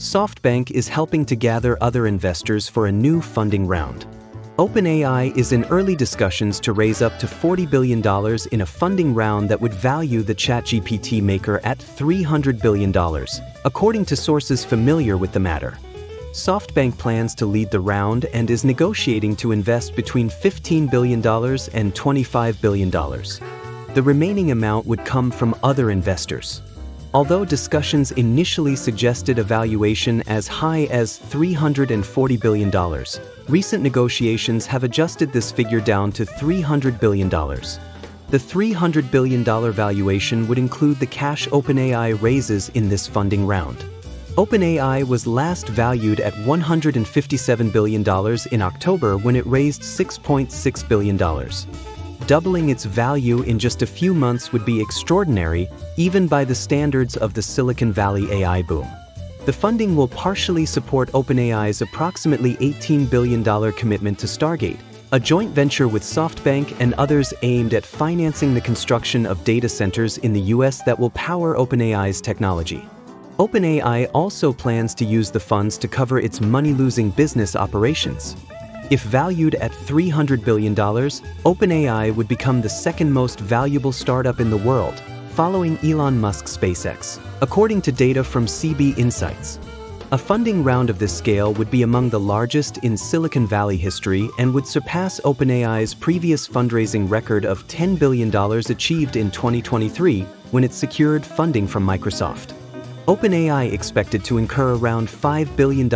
SoftBank is helping to gather other investors for a new funding round. OpenAI is in early discussions to raise up to $40 billion in a funding round that would value the ChatGPT maker at $300 billion, according to sources familiar with the matter. SoftBank plans to lead the round and is negotiating to invest between $15 billion and $25 billion. The remaining amount would come from other investors. Although discussions initially suggested a valuation as high as $340 billion, recent negotiations have adjusted this figure down to $300 billion. The $300 billion valuation would include the cash OpenAI raises in this funding round. OpenAI was last valued at $157 billion in October when it raised $6.6 billion. Doubling its value in just a few months would be extraordinary, even by the standards of the Silicon Valley AI boom. The funding will partially support OpenAI's approximately $18 billion commitment to Stargate, a joint venture with SoftBank and others aimed at financing the construction of data centers in the US that will power OpenAI's technology. OpenAI also plans to use the funds to cover its money-losing business operations. If valued at $300 billion, OpenAI would become the second most valuable startup in the world, following Elon Musk's SpaceX, according to data from CB Insights. A funding round of this scale would be among the largest in Silicon Valley history and would surpass OpenAI's previous fundraising record of $10 billion achieved in 2023 when it secured funding from Microsoft. OpenAI expected to incur around $5 billion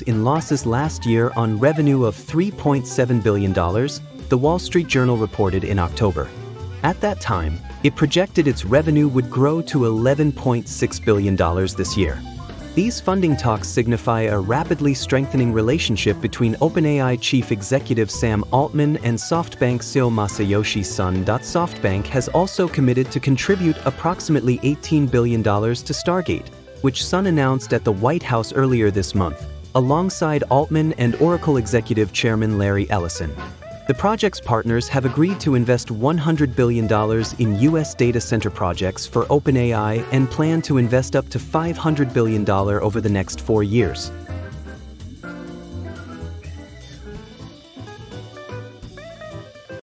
in losses last year on revenue of $3.7 billion, the Wall Street Journal reported in October. At that time, it projected its revenue would grow to $11.6 billion this year. These funding talks signify a rapidly strengthening relationship between OpenAI chief executive Sam Altman and SoftBank CEO Masayoshi Son. SoftBank has also committed to contribute approximately $18 billion to Stargate, which Son announced at the White House earlier this month, alongside Altman and Oracle executive chairman Larry Ellison. The project's partners have agreed to invest $100 billion in U.S. data center projects for OpenAI and plan to invest up to $500 billion over the next 4 years.